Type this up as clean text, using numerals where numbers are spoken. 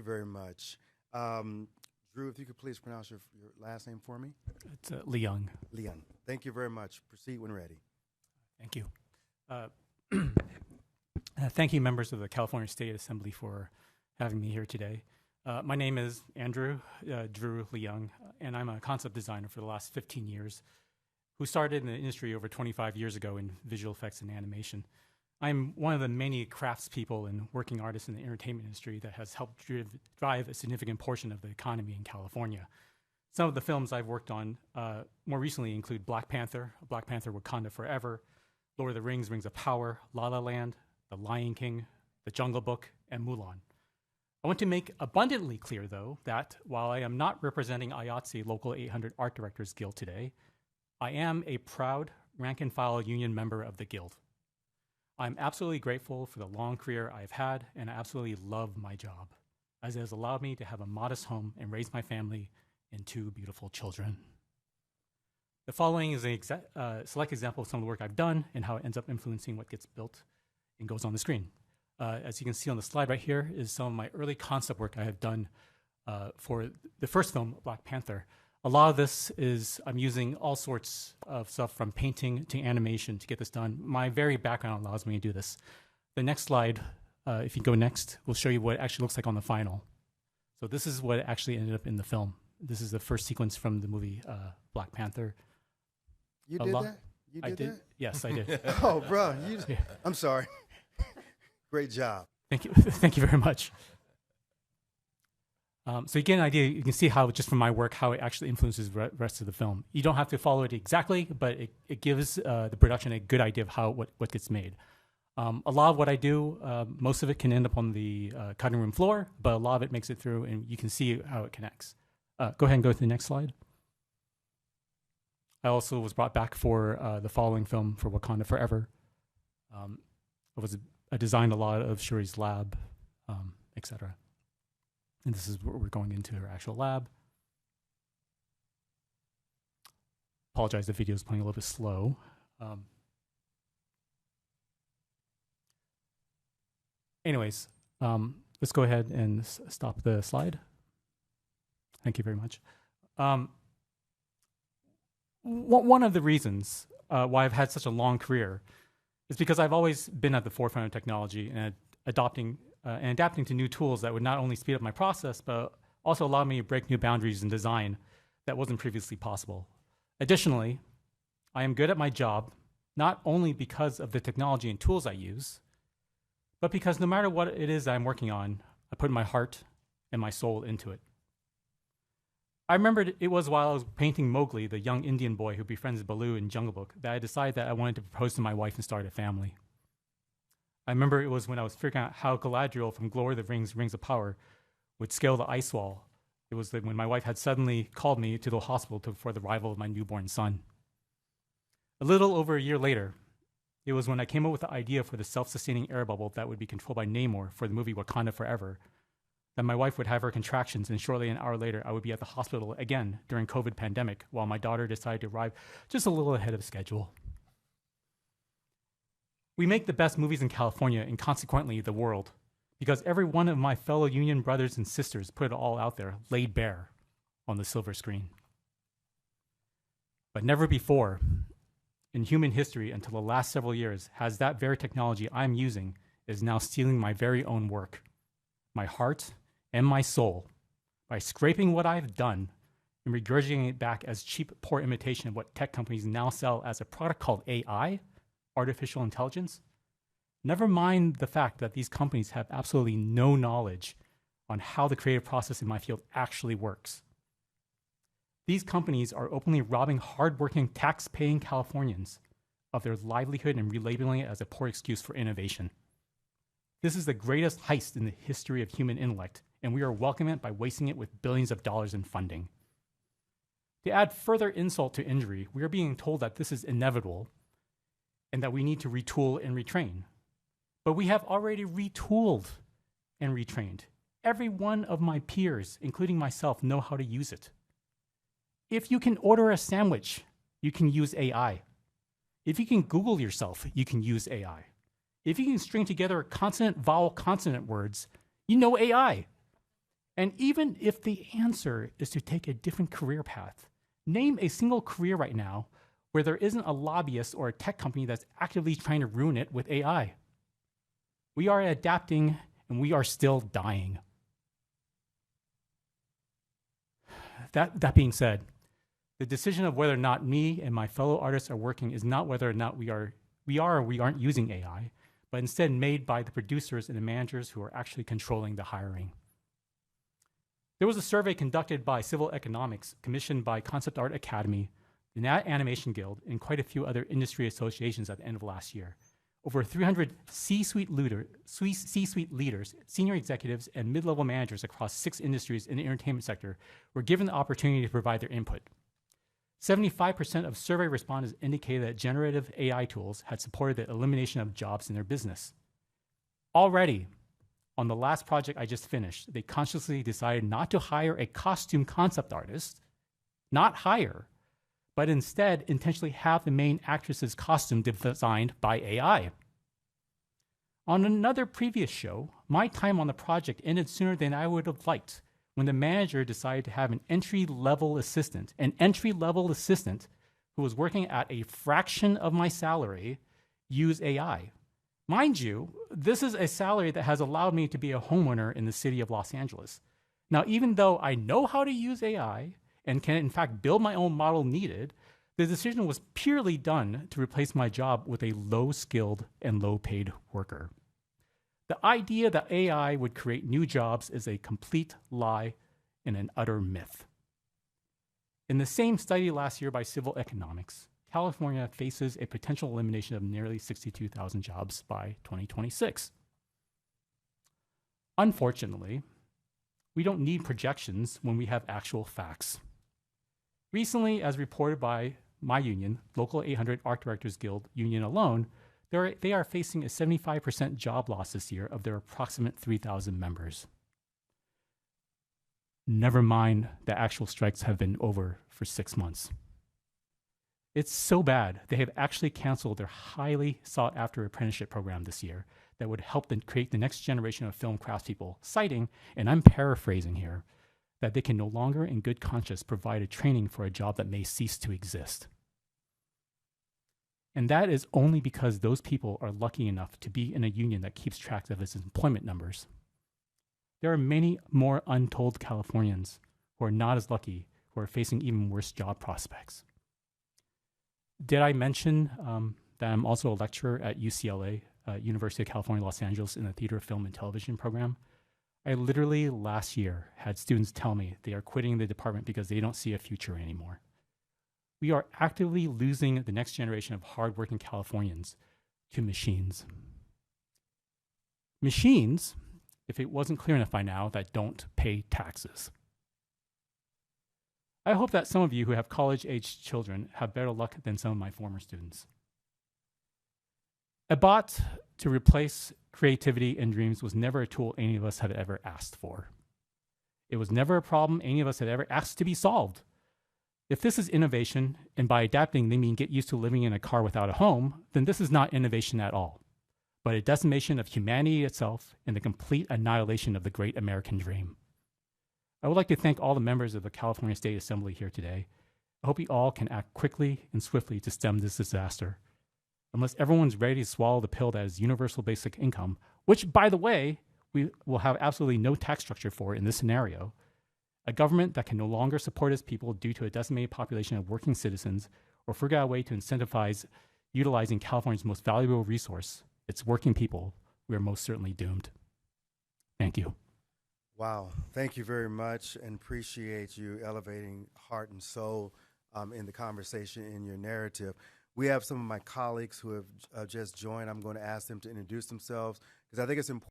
very much. Drew, if you could please pronounce your last name for me. It's Leung. Leung. Thank you very much. Proceed when ready. Thank you. Thank you, members of the California State Assembly, for having me here today. My name is Andrew Drew Leung, and I'm a concept designer for the last 15 years, who started in the industry over 25 years ago in visual effects and animation. I'm one of the many craftspeople and working artists in the entertainment industry that has helped drive a significant portion of the economy in California. Some of the films I've worked on more recently include Black Panther Wakanda Forever, Lord of the Rings, Rings of Power, La La Land, The Lion King, The Jungle Book, and Mulan. I want to make abundantly clear, though, that while I am not representing IATSE Local 800 Art Directors Guild today, I am a proud rank-and-file union member of the Guild. I'm absolutely grateful for the long career I've had, and I absolutely love my job, as it has allowed me to have a modest home and raise my family and 2 beautiful children. The following is a select example of some of the work I've done and how it ends up influencing what gets built and goes on the screen. As you can see on the slide right here is some of my early concept work I have done for the first film, Black Panther. A lot of this is I'm using all sorts of stuff from painting to animation to get this done. My very background allows me to do this. The next slide, if you go next, will show you what it actually looks like on the final. So this is what actually ended up in the film. This is the first sequence from the movie Black Panther. You did that? You did that? Yes, I did. Oh, bro. I'm sorry. Great job. Thank you. Thank you very much. So you get an idea, you can see how, just from my work, how it actually influences the rest of the film. You don't have to follow it exactly, but it gives the production a good idea of what gets made. A lot of what I do, most of it can end up on the cutting room floor, but a lot of it makes it through, and you can see how it connects. Go ahead and go to the next slide. I also was brought back for the following film, for Wakanda Forever. I designed a lot of Shuri's lab, etc. And this is where we're going into her actual lab. Apologize, the video is playing a little bit slow. Anyways, let's go ahead and stop the slide. Thank you very much. One of the reasons why I've had such a long career is because I've always been at the forefront of technology and adapting to new tools that would not only speed up my process, but also allow me to break new boundaries in design that wasn't previously possible. Additionally, I am good at my job, not only because of the technology and tools I use, but because no matter what it is I'm working on, I put my heart and my soul into it. I remembered it was while I was painting Mowgli, the young Indian boy who befriends Baloo in Jungle Book, that I decided that I wanted to propose to my wife and start a family. I remember it was when I was figuring out how Galadriel from Lord of the Rings, Rings of Power, would scale the ice wall. It was when my wife had suddenly called me to the hospital for the arrival of my newborn son. A little over a year later, it was when I came up with the idea for the self-sustaining air bubble that would be controlled by Namor for the movie Wakanda Forever, that my wife would have her contractions, and shortly an hour later, I would be at the hospital again during COVID pandemic, while my daughter decided to arrive just a little ahead of schedule. We make the best movies in California, and consequently the world, because every one of my fellow union brothers and sisters put it all out there, laid bare on the silver screen. But never before in human history until the last several years has that very technology I'm using is now stealing my very own work, my heart and my soul, by scraping what I've done and regurgitating it back as cheap, poor imitation of what tech companies now sell as a product called AI, artificial intelligence. Never mind the fact that these companies have absolutely no knowledge on how the creative process in my field actually works. These companies are openly robbing hardworking, tax-paying Californians of their livelihood and relabeling it as a poor excuse for innovation. This is the greatest heist in the history of human intellect, and we are welcoming it by wasting it with billions of dollars in funding. To add further insult to injury, we are being told that this is inevitable and that we need to retool and retrain. But we have already retooled and retrained. Every one of my peers, including myself, know how to use it. If you can order a sandwich, you can use AI. If you can Google yourself, you can use AI. If you can string together consonant, vowel, consonant words, you know AI. And even if the answer is to take a different career path, name a single career right now where there isn't a lobbyist or a tech company that's actively trying to ruin it with AI. We are adapting and we are still dying. That being said, the decision of whether or not me and my fellow artists are working is not whether or not we are or we aren't using AI, but instead made by the producers and the managers who are actually controlling the hiring. There was a survey conducted by Civil Economics, commissioned by Concept Art Academy, the Nat Animation Guild, and quite a few other industry associations at the end of last year. Over 300 C-suite leaders, senior executives, and mid-level managers across 6 industries in the entertainment sector were given the opportunity to provide their input. 75% of survey respondents indicated that generative AI tools had supported the elimination of jobs in their business. Already, on the last project I just finished, they consciously decided not to hire a costume concept artist, not hire, but instead intentionally have the main actress's costume designed by AI. On another previous show, my time on the project ended sooner than I would have liked when the manager decided to have an entry-level assistant who was working at a fraction of my salary use AI. Mind you, this is a salary that has allowed me to be a homeowner in the city of Los Angeles. Now, even though I know how to use AI and can in fact build my own model needed, the decision was purely done to replace my job with a low-skilled and low-paid worker. The idea that AI would create new jobs is a complete lie and an utter myth. In the same study last year by Civil Economics, California faces a potential elimination of nearly 62,000 jobs by 2026. Unfortunately, we don't need projections when we have actual facts. Recently, as reported by my union, Local 800 Art Directors Guild Union alone, they are facing a 75% job loss this year of their approximate 3,000 members. Never mind that actual strikes have been over for 6 months. It's so bad, they have actually canceled their highly sought-after apprenticeship program this year that would help them create the next generation of film craftspeople, citing, and I'm paraphrasing here, that they can no longer in good conscience provide a training for a job that may cease to exist. And that is only because those people are lucky enough to be in a union that keeps track of its employment numbers. There are many more untold Californians who are not as lucky, who are facing even worse job prospects. Did I mention that I'm also a lecturer at UCLA, University of California, Los Angeles, in the Theater, Film, and Television program? I literally last year had students tell me they are quitting the department because they don't see a future anymore. We are actively losing the next generation of hardworking Californians to machines. Machines, if it wasn't clear enough by now, that don't pay taxes. I hope that some of you who have college-aged children have better luck than some of my former students. A bot to replace creativity and dreams was never a tool any of us had ever asked for. It was never a problem any of us had ever asked to be solved. If this is innovation, and by adapting they mean get used to living in a car without a home, then this is not innovation at all, but a decimation of humanity itself and the complete annihilation of the great American dream. I would like to thank all the members of the California State Assembly here today. I hope you all can act quickly and swiftly to stem this disaster. Unless everyone's ready to swallow the pill that is universal basic income, which, by the way, we will have absolutely no tax structure for in this scenario, a government that can no longer support its people due to a decimated population of working citizens, or figure out a way to incentivize utilizing California's most valuable resource, its working people, we are most certainly doomed. Thank you. Wow. Thank you very much, and appreciate you elevating heart and soul in the conversation, in your narrative. We have some of my colleagues who have just joined. I'm going to ask them to introduce themselves because I think it's important.